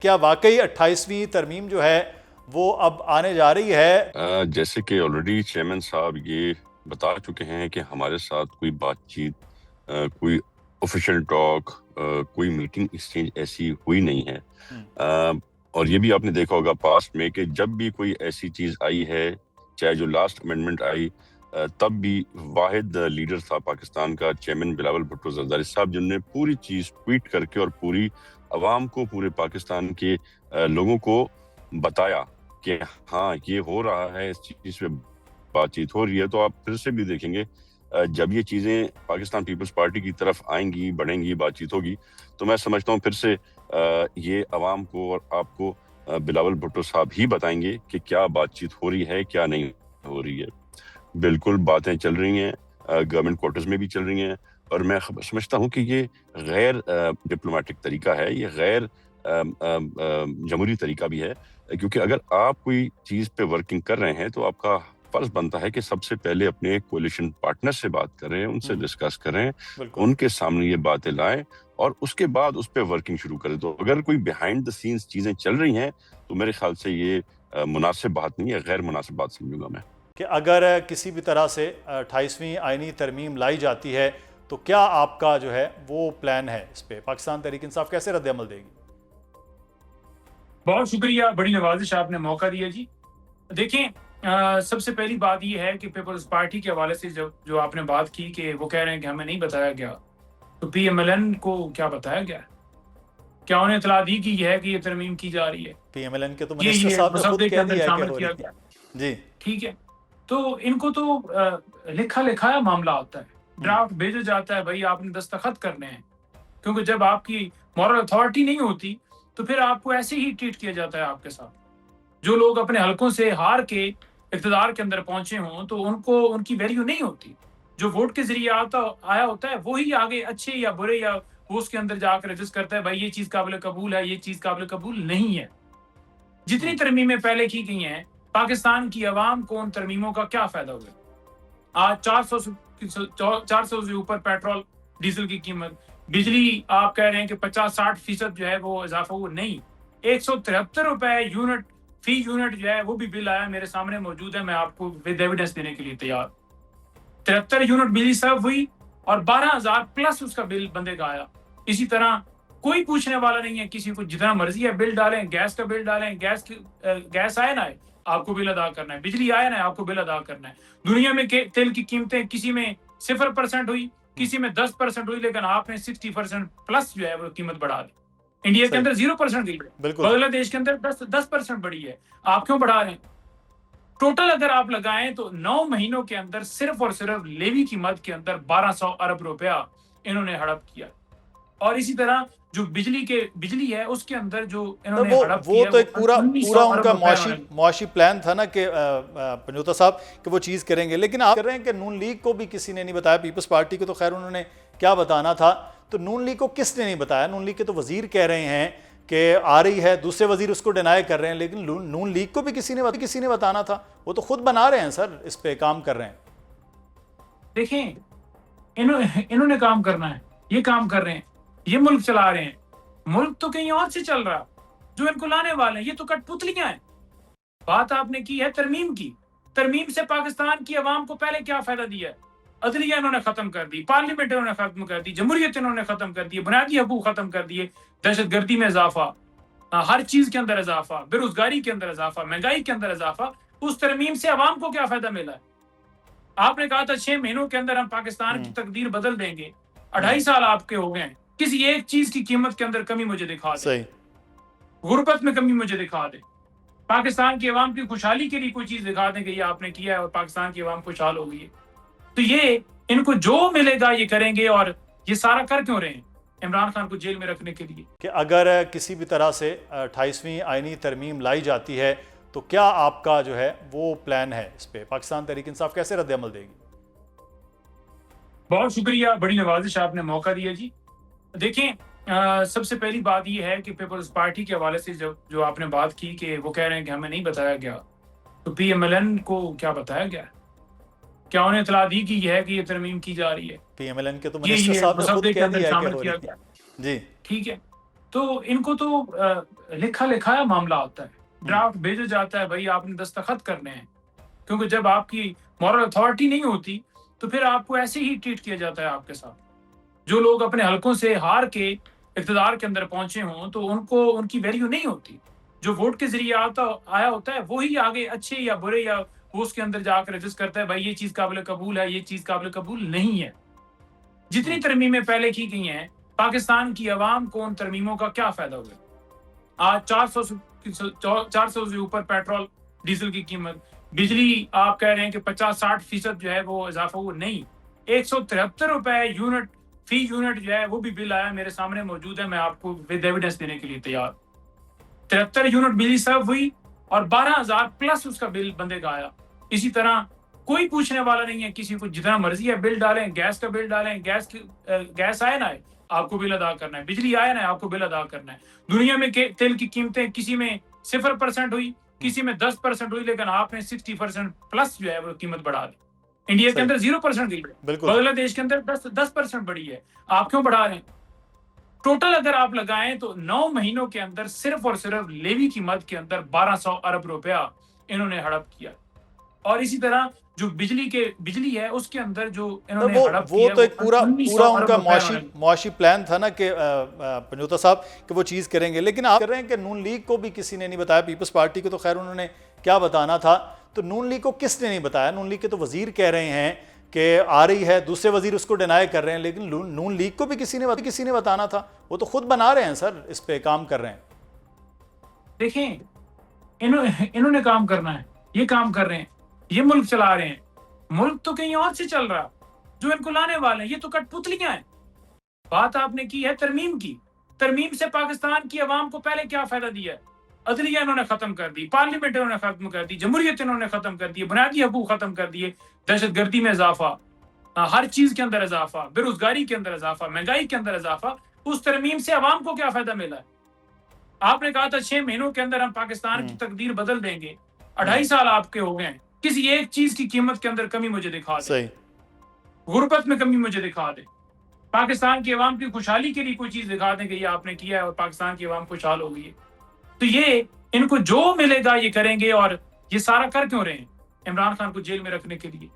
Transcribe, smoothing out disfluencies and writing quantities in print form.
کیا واقعی 28ویں ترمیم جو ہے وہ اب آنے جا رہی ہے؟ جیسے کہ آلریڈی چیئرمین صاحب یہ بتا چکے ہیں کہ ہمارے ساتھ کوئی بات چیت، کوئی آفیشیل ٹاک، کوئی میٹنگ ایکسچینج ایسی ہوئی نہیں ہے۔ اور یہ بھی آپ نے دیکھا ہوگا پاسٹ میں کہ جب بھی کوئی ایسی چیز آئی ہے، چاہے جو لاسٹ امینڈمنٹ آئی، تب بھی واحد لیڈر تھا پاکستان کا چیئرمین بلاول بھٹو زرداری صاحب، جن نے پوری چیز ٹویٹ کر کے اور پوری عوام کو، پورے پاکستان کے لوگوں کو بتایا کہ ہاں یہ ہو رہا ہے، اس چیز پہ بات چیت ہو رہی ہے۔ تو آپ پھر سے بھی دیکھیں گے جب یہ چیزیں پاکستان پیپلز پارٹی کی طرف آئیں گی، بڑھیں گی، بات چیت ہوگی، تو میں سمجھتا ہوں پھر سے یہ عوام کو اور آپ کو بلاول بھٹو صاحب ہی بتائیں گے کہ کیا بات چیت ہو رہی ہے، کیا نہیں ہو رہی ہے۔ بالکل باتیں چل رہی ہیں، گورنمنٹ کوارٹرز میں بھی چل رہی ہیں، اور میں سمجھتا ہوں کہ یہ غیر ڈپلومیٹک طریقہ ہے، یہ غیر جمہوری طریقہ بھی ہے، کیونکہ اگر آپ کوئی چیز پہ ورکنگ کر رہے ہیں تو آپ کا فرض بنتا ہے کہ سب سے پہلے اپنے کولیشن پارٹنر سے بات کریں، ان سے ڈسکس کریں، بالکل ان کے سامنے یہ باتیں لائیں اور اس کے بعد اس پہ ورکنگ شروع کریں۔ تو اگر کوئی بیہائنڈ دا سینس چیزیں چل رہی ہیں تو میرے خیال سے یہ مناسب بات نہیں ہے، غیر مناسب بات سمجھوں گا میں۔ کہ اگر کسی بھی طرح سے 28ویں آئینی ترمیم لائی جاتی ہے تو کیا آپ کا جو ہے وہ پلان ہے اس پہ؟ پاکستان تحریک انصاف کیسے رد عمل دے گی؟ بہت شکریہ، بڑی نوازش آپ نے موقع دیا جی۔ دیکھیں، سب سے پہلی بات یہ ہے کہ پیپلز پارٹی کے حوالے سے جو آپ نے بات کی کہ وہ کہہ رہے ہیں کہ ہمیں نہیں بتایا گیا، تو پی ایم ایل این کو کیا بتایا گیا؟ کیا انہیں اطلاع دی گئی ہے کہ یہ ترمیم کی جا رہی ہے؟ پی ایم ایل این کے تو یہ منسٹر صاحب نے خود مسودے کے کہہ اندر دیا ہے کہ شامل ہو کیا رہی گیا، ہے۔ جی ٹھیک ہے۔ تو ان کو تو لکھا لکھایا معاملہ ہوتا ہے، ڈرافٹ بھیجا جاتا ہے، بھائی آپ نے دستخط کرنے ہیں، کیونکہ جب آپ کی مورل اتھارٹی نہیں ہوتی تو پھر آپ کو ایسے ہی ٹریٹ کیا جاتا ہے آپ کے ساتھ۔ جو لوگ اپنے حلقوں سے ہار کے اقتدار کے اندر پہنچے ہوں تو ان کی ویلیو نہیں ہوتی۔ جو ووٹ کے ذریعے آیا ہوتا ہے وہی آگے اچھے یا برے یا وہ اس کے اندر جا کر ایڈجسٹ کرتا ہے، بھائی یہ چیز قابل قبول ہے، یہ چیز قابل قبول نہیں ہے۔ جتنی ترمیمیں پہلے کی گئی ہیں، پاکستان کی عوام کو ان ترمیموں کا کیا فائدہ ہوا؟ آج 400 سے اوپر پیٹرول ڈیزل کی قیمت، بجلی آپ کہہ رہے ہیں کہ 50-60% جو ہے وہ اضافہ ہوا نہیں، 173 روپے فی یونٹ جو ہے وہ بھی بل آیا، میرے سامنے موجود ہے، میں آپ کو ود ایویڈنس دینے کے لیے تیار۔ 73 یونٹ بجلی سرو ہوئی اور 12,000 پلس اس کا بل بندے کا آیا۔ اسی طرح کوئی پوچھنے والا نہیں ہے، کسی کو جتنا مرضی ہے بل ڈالیں، گیس کا بل ڈالیں، گیس آئے نہ آئے آپ کو بل ادا کرنا ہے، بجلی آئے نہ آپ کو بل ادا کرنا ہے۔ دنیا میں تیل کی قیمتیں کسی میں 0% ہوئی، کسی میں 10% ہوئی، لیکن آپ نے 60% پلس جو ہے وہ قیمت بڑھا دی۔ انڈیا کے صحیح، اندر 0% گئی، بالکل بنگلہ دیش کے اندر 10% بڑھی ہے، آپ کیوں بڑھا رہے ہیں؟ ٹوٹل اگر آپ لگائیں تو 9 مہینوں کے اندر صرف اور صرف لیوی کی مد کے اندر 1200 ارب روپیہ انہوں نے ہڑپ کیا۔ اور اسی طرح جو بجلی ہے اس کے اندر جو انہوں نے ہڑپ وہ کیا تو وہ ایک پورا 1900 ان ارب کا روپے انہوں نے۔ معاشی پلان تھا نا کہ پنجوتا صاحب کہ وہ چیز کریں گے، لیکن آپ کر رہے ہیں کہ نون لیگ کو بھی کسی نے نہیں بتایا، پیپلز پارٹی کو تو خیر انہوں نے کیا بتانا تھا، تو نون لیگ کو کس نے نہیں بتایا؟ نون لیگ کے تو وزیر کہہ رہے ہیں کہ آ رہی ہے، دوسرے وزیر اس کو ڈینائی کر رہے ہیں، لیکن نون لیگ کو بھی کسی نے بتانا تھا، وہ تو خود بنا رہے ہیں سر، اس پہ کام کر رہے ہیں۔ دیکھیں، انہوں نے کام کرنا ہے، یہ کام کر رہے ہیں، یہ ملک چلا رہے ہیں، ملک تو کہیں اور سے چل رہا، جو ان کو لانے والے ہیں یہ تو کٹ پتلیاں ہیں۔ بات آپ نے کی ہے ترمیم کی، ترمیم سے پاکستان کی عوام کو پہلے کیا فائدہ دیا ہے؟ عدلیہ انہوں نے ختم کر دی، پارلیمنٹ انہوں نے ختم کر دی، جمہوریت انہوں نے ختم کر دی، بنیادی حقوق ختم کر دیے، دہشت گردی میں اضافہ، ہر چیز کے اندر اضافہ، بے روزگاری کے اندر اضافہ، مہنگائی کے اندر اضافہ۔ اس ترمیم سے عوام کو کیا فائدہ ملا ہے؟ آپ نے کہا تھا 6 مہینوں کے اندر ہم پاکستان کی تقدیر بدل دیں گے، 2.5 سال آپ کے ہو گئے ہیں، کسی ایک چیز کی قیمت کے اندر کمی مجھے دکھا دیں، صحیح، غربت میں کمی مجھے دکھا دیں، پاکستان کی عوام کی خوشحالی کے لیے کوئی چیز دکھا دیں کہ یہ آپ نے کیا ہے اور پاکستان کی عوام خوشحال ہو گئی ہے۔ تو یہ ان کو جو ملے گا یہ کریں گے، اور یہ سارا کر کیوں رہے ہیں؟ عمران خان کو جیل میں رکھنے کے لیے۔ کہ اگر کسی بھی طرح سے 28ویں آئینی ترمیم لائی جاتی ہے تو کیا آپ کا جو ہے وہ پلان ہے اس پہ؟ پاکستان تحریک انصاف کیسے رد عمل دے گی؟ بہت شکریہ، بڑی نوازش آپ نے موقع دیا جی۔ دیکھیں، سب سے پہلی بات یہ ہے کہ پیپلز پارٹی کے حوالے سے جو آپ نے بات کی کہ وہ کہہ رہے ہیں کہ ہمیں نہیں بتایا گیا، تو پی ایم ایل این کو کیا بتایا گیا؟ کیا انہیں اطلاع دی گئی ہے کہ یہ ترمیم کی جا رہی ہے؟ پی ایم ایل این کے تو منسٹر یہ صاحب نے خود مسودے کے کہہ اندر دیا ہے کہ شامل ہو کیا رہی گیا، ہے۔ جی ٹھیک ہے۔ تو ان کو تو لکھا لکھایا معاملہ ہوتا ہے، ڈرافٹ بھیجا جاتا ہے، بھائی آپ نے دستخط کرنے ہیں، کیونکہ جب آپ کی مورل اتھارٹی نہیں ہوتی تو پھر آپ کو ایسے ہی ٹریٹ کیا جاتا ہے آپ کے ساتھ. جو لوگ اپنے حلقوں سے ہار کے اقتدار کے اندر پہنچے ہوں تو ان کو ان کی ویلیو نہیں ہوتی. جو ووٹ کے ذریعے آیا ہوتا ہے وہی آگے اچھے یا برے یا اس کے اندر جا کر رجسٹ کرتا ہے بھائی یہ چیز قابل قبول ہے، یہ چیز قابل قبول نہیں ہے. جتنی ترمیمیں پہلے کی گئی ہیں پاکستان کی عوام کو ان ترمیموں کا کیا فائدہ ہوا؟ آج 400 سے اوپر پیٹرول ڈیزل کی قیمت، بجلی آپ کہہ رہے ہیں کہ 50-60% جو ہے وہ اضافہ ہوا نہیں. 173 روپے یونٹ فی یونٹ جو ہے وہ بھی بل آیا، میرے سامنے موجود ہے، میں آپ کو ود ایویڈنس دینے کے لیے تیار. 73 یونٹ بجلی سرو ہوئی اور 12,000 پلس اس کا بل بندے کا آیا. اسی طرح کوئی پوچھنے والا نہیں ہے، کسی کو جتنا مرضی ہے بل ڈالیں، گیس کا بل ڈالیں، گیس آئے نہ آئے آپ کو بل ادا کرنا ہے، بجلی آئے نہ آپ کو بل ادا کرنا ہے. دنیا میں تیل کی قیمتیں کسی میں 0% ہوئی، کسی میں 10% ہوئی، لیکن آپ نے 60% پلس جو ہے وہ قیمت بڑھا دی. انڈیا کے اندر 0% گئی، بنگلہ دیش کے اندر 10% بڑھی ہے. آپ کیوں بڑھا رہے ہیں؟ ٹوٹل اگر آپ لگائیں تو 9 مہینوں کے اندر صرف اور صرف لیوی کی مد کے اندر 1200 ارب روپیہ انہوں نے ہڑپ کیا. اور اسی طرح جو بجلی ہے اس کے اندر جو انہوں نے ہڑپ کیا وہ تو ایک پورا ان کا معاشی پلان تھا نا کہ پنجوتا صاحب کہ وہ چیز کریں گے. لیکن آپ کر رہے ہیں کہ نون لیگ کو بھی کسی نے نہیں بتایا، پیپلز پارٹی کو تو خیر انہوں نے کیا بتانا تھا، تو نون لیگ کو کس نے نہیں بتایا؟ نون لیگ کے تو وزیر کہہ رہے ہیں کہ آ رہی ہے، دوسرے وزیر اس کو ڈینائی کر رہے ہیں، لیکن نون لیگ کو بھی کسی نے بتانا تھا. وہ تو خود بنا رہے ہیں سر، اس پہ کام کر رہے ہیں. دیکھیں انہوں نے کام کرنا ہے، یہ کام کر رہے ہیں، یہ ملک چلا رہے ہیں. ملک تو کہیں اور سے چل رہا، جو ان کو لانے والے ہیں یہ تو کٹ پتلیاں ہیں. بات آپ نے کی ہے ترمیم کی، ترمیم سے پاکستان کی عوام کو پہلے کیا فائدہ دیا ہے؟ عدلیہ انہوں نے ختم کر دی، پارلیمنٹ انہوں نے ختم کر دی، جمہوریت انہوں نے ختم کر دی، بنیادی حقوق ختم کر دیے، دہشت گردی میں اضافہ، ہر چیز کے اندر اضافہ، بے روزگاری کے اندر اضافہ، مہنگائی کے اندر اضافہ. اس ترمیم سے عوام کو کیا فائدہ ملا ہے؟ آپ نے کہا تھا 6 مہینوں کے اندر ہم پاکستان کی تقدیر بدل دیں گے. 2.5 سال آپ کے ہو گئے ہیں، کسی ایک چیز کی قیمت کے اندر کمی مجھے دکھا دیں. غربت میں کمی مجھے دکھا دیں، پاکستان کی عوام کی خوشحالی کے لیے کوئی چیز دکھا دیں کہ یہ آپ نے کیا ہے اور پاکستان کی عوام خوشحال ہو گئی ہے. تو یہ ان کو جو ملے گا یہ کریں گے. اور یہ سارا کر کیوں رہے ہیں؟ عمران خان کو جیل میں رکھنے کے لیے.